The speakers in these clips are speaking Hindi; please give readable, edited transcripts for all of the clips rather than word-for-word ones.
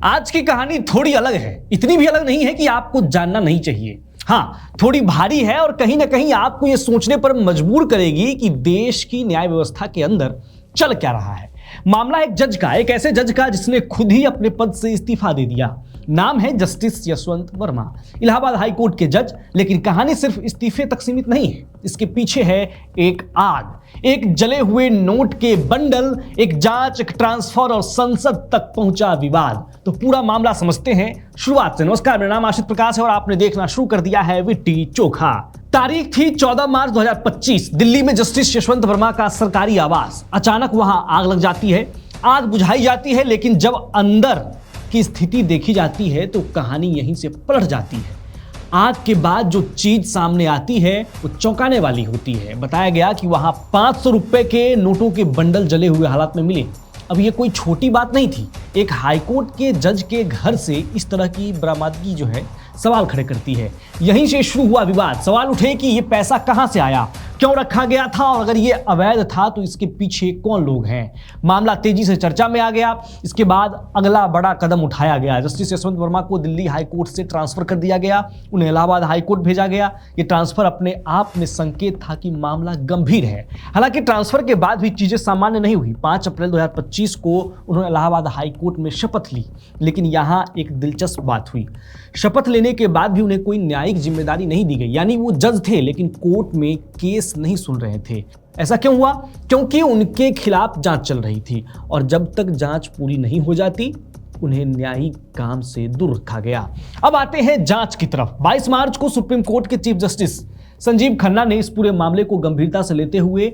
आज की कहानी थोड़ी अलग है, इतनी भी अलग नहीं है कि आपको जानना नहीं चाहिए। हाँ, थोड़ी भारी है और कहीं ना कहीं आपको यह सोचने पर मजबूर करेगी कि देश की न्याय व्यवस्था के अंदर चल क्या रहा है। मामला एक जज का, एक ऐसे जज का जिसने खुद ही अपने पद से इस्तीफा दे दिया। नाम है justice Yashwant Verma, Allahabad high court के जज। लेकिन कहानी सिर्फ इस्तीफे तक सीमित नहीं है, इसके पीछे है एक आग, एक जले हुए नोट के बंडल, एक जांच, एक ट्रांसफर और संसद तक पहुंचा विवाद। तो पूरा मामला समझते हैं शुरुआत से। नमस्कार, मेरा नाम आशित प्रकाश है और आपने देखना शुरू कर दिया है विट्टी चोखा। तारीख थी 14 मार्च 2025। दिल्ली में जस्टिस यशवंत वर्मा का सरकारी आवास। अचानक वहां आग लग जाती है। आग बुझाई जाती है, लेकिन जब अंदर की स्थिति देखी जाती है तो कहानी यहीं से पलट जाती है। आग के बाद जो चीज सामने आती है वो चौंकाने वाली होती है। बताया गया कि वहां 500 रुपए के नोटों के बंडल जले हुए हालात में मिले। अब ये कोई छोटी बात नहीं थी। एक हाईकोर्ट के जज के घर से इस तरह की बरामदगी जो है सवाल खड़े करती है। यहीं से शुरू हुआ विवाद। सवाल उठे कि ये पैसा कहां से आया, क्यों रखा गया था और अगर ये अवैध था तो इसके पीछे कौन लोग हैं। मामला तेजी से चर्चा में आ गया। इसके बाद अगला बड़ा कदम उठाया गया। जस्टिस यशवंत वर्मा को दिल्ली हाई कोर्ट से ट्रांसफर कर दिया गया, उन्हें इलाहाबाद हाई कोर्ट भेजा गया। ये ट्रांसफर अपने आप में संकेत था कि मामला गंभीर है। हालांकि ट्रांसफर के बाद भी चीजें सामान्य नहीं हुई। 5 अप्रैल 2025 को उन्होंने इलाहाबाद हाई कोर्ट में शपथ ली। लेकिन यहां एक दिलचस्प बात हुई। शपथ लेने के बाद भी उन्हें कोई न्यायिक जिम्मेदारी नहीं दी गई। यानी वो जज थे लेकिन कोर्ट में केस नहीं सुन रहे थे। ऐसा क्यों हुआ? क्योंकि उनके खिलाफ जांच चल रही थी और जब तक जांच पूरी नहीं हो जाती उन्हें न्यायिक काम से दूर रखा गया। अब आते हैं जांच की तरफ। 22 मार्च को सुप्रीम कोर्ट के चीफ जस्टिस संजीव खन्ना ने इस पूरे मामले को गंभीरता से लेते हुए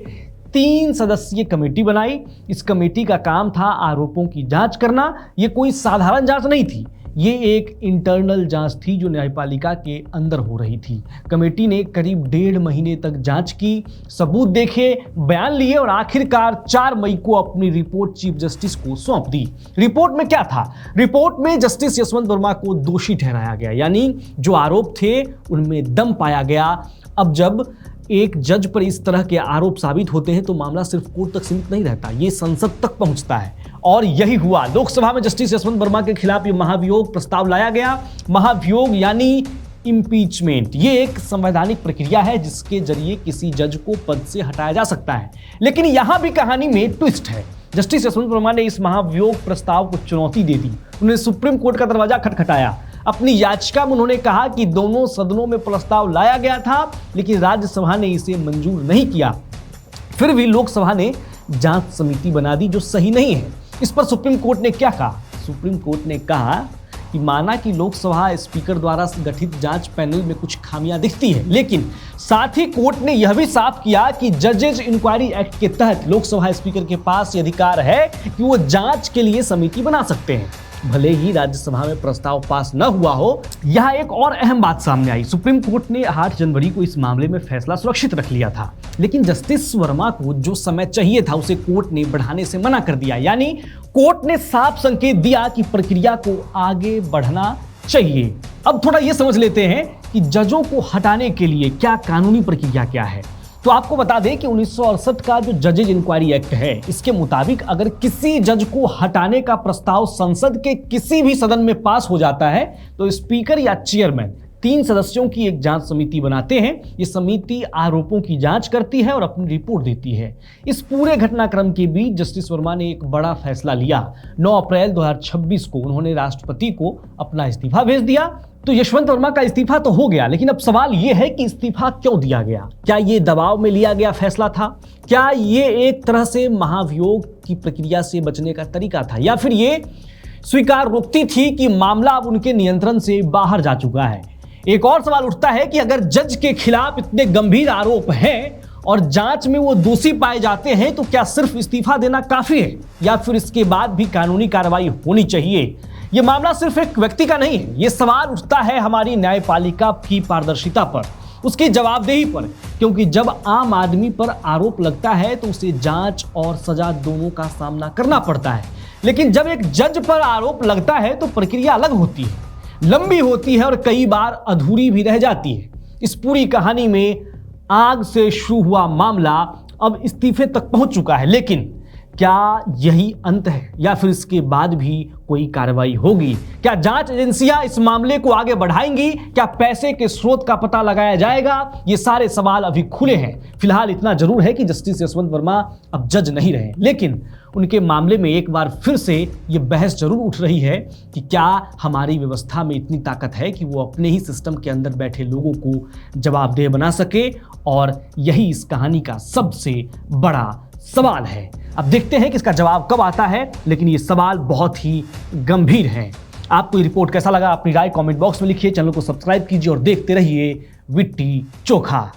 3 सदस्यीय कमेटी बनाई। इस कमेटी का काम था आरोपों की जांच करना। यह कोई साधारण जांच नहीं थी, ये एक इंटरनल जांच थी जो न्यायपालिका के अंदर हो रही थी। कमेटी ने करीब 1.5 महीने तक जांच की, सबूत देखे, बयान लिए और आखिरकार 4 मई को अपनी रिपोर्ट चीफ जस्टिस को सौंप दी। रिपोर्ट में क्या था? रिपोर्ट में जस्टिस यशवंत वर्मा को दोषी ठहराया गया, यानी जो आरोप थे उनमें दम पाया गया। अब जब एक जज पर इस तरह के आरोप साबित होते हैं तो मामला सिर्फ कोर्ट तक सीमित नहीं रहता, ये संसद तक पहुंचता है। और यही हुआ। लोकसभा में जस्टिस यशवंत वर्मा के खिलाफ ये महाभियोग प्रस्ताव लाया गया। महाभियोग यानी इम्पीचमेंट, ये एक संवैधानिक प्रक्रिया है जिसके जरिए किसी जज को पद से हटाया जा सकता है। लेकिन यहां भी कहानी में ट्विस्ट है। जस्टिस यशवंत वर्मा ने इस महाभियोग प्रस्ताव को चुनौती दे दी। उन्होंने सुप्रीम कोर्ट का दरवाजा खटखटाया। अपनी याचिका में उन्होंने कहा कि दोनों सदनों में प्रस्ताव लाया गया था लेकिन राज्यसभा ने इसे मंजूर नहीं किया। फिर भी लोकसभा ने जांच समिति बना दी जो सही नहीं है। इस पर सुप्रीम कोर्ट ने क्या कहा? सुप्रीम कोर्ट ने कहा कि माना कि लोकसभा स्पीकर द्वारा गठित जांच पैनल में कुछ खामियां दिखती है, लेकिन साथ ही कोर्ट ने यह भी साफ किया कि जजेज इंक्वायरी एक्ट के तहत लोकसभा स्पीकर के पास यह अधिकार है कि वो जांच के लिए समिति बना सकते हैं, भले ही राज्यसभा में प्रस्ताव पास न हुआ हो। यहां एक और अहम बात सामने आई। सुप्रीम कोर्ट ने 8 जनवरी को इस मामले में फैसला सुरक्षित रख लिया था, लेकिन जस्टिस वर्मा को जो समय चाहिए था उसे कोर्ट ने बढ़ाने से मना कर दिया। यानी कोर्ट ने साफ संकेत दिया कि प्रक्रिया को आगे बढ़ना चाहिए। अब थोड़ा यह समझ लेते हैं कि जजों को हटाने के लिए क्या कानूनी प्रक्रिया क्या है। तो आपको बता दें कि 1968 का जो जजेज इंक्वायरी एक्ट है, इसके मुताबिक अगर किसी जज को हटाने का प्रस्ताव संसद के किसी भी सदन में पास हो जाता है तो स्पीकर या चेयरमैन 3 सदस्यों की एक जांच समिति बनाते हैं। ये समिति आरोपों की जांच करती है और अपनी रिपोर्ट देती है। इस पूरे घटनाक्रम के बीच जस्टिस वर्मा ने एक बड़ा फैसला लिया। 9 अप्रैल 2026 को उन्होंने राष्ट्रपति को अपना इस्तीफा भेज दिया। तो यशवंत वर्मा का इस्तीफा तो हो गया, लेकिन अब सवाल यह है कि इस्तीफा क्यों दिया गया? क्या ये दबाव में लिया गया फैसला था? क्या ये एक तरह से महाभियोग की प्रक्रिया से बचने का तरीका था, या फिर ये स्वीकारोक्ति थी कि मामला अब उनके नियंत्रण से बाहर जा चुका है? एक और सवाल उठता है कि अगर जज के खिलाफ इतने गंभीर आरोप हैं और जांच में वो दोषी पाए जाते हैं तो क्या सिर्फ इस्तीफा देना काफी है, या फिर इसके बाद भी कानूनी कार्रवाई होनी चाहिए? यह मामला सिर्फ एक व्यक्ति का नहीं है, ये सवाल उठता है हमारी न्यायपालिका की पारदर्शिता पर, उसकी जवाबदेही पर। क्योंकि जब आम आदमी पर आरोप लगता है तो उसे जांच और सजा दोनों का सामना करना पड़ता है, लेकिन जब एक जज पर आरोप लगता है तो प्रक्रिया अलग होती है, लंबी होती है और कई बार अधूरी भी रह जाती है। इस पूरी कहानी में आग से शुरू हुआ मामला अब इस्तीफे तक पहुंच चुका है, लेकिन क्या यही अंत है या फिर इसके बाद भी कोई कार्रवाई होगी? क्या जांच एजेंसियां इस मामले को आगे बढ़ाएंगी? क्या पैसे के स्रोत का पता लगाया जाएगा? ये सारे सवाल अभी खुले हैं। फिलहाल इतना जरूर है कि जस्टिस यशवंत वर्मा अब जज नहीं रहे, लेकिन उनके मामले में एक बार फिर से ये बहस जरूर उठ रही है कि क्या हमारी व्यवस्था में इतनी ताकत है कि वो अपने ही सिस्टम के अंदर बैठे लोगों को जवाबदेह बना सके, और यही इस कहानी का सबसे बड़ा सवाल है। अब देखते हैं कि इसका जवाब कब आता है, लेकिन ये सवाल बहुत ही गंभीर है। आपको ये रिपोर्ट कैसा लगा? अपनी राय कमेंट बॉक्स में लिखिए। चैनल को सब्सक्राइब कीजिए और देखते रहिए विट्टी चोखा।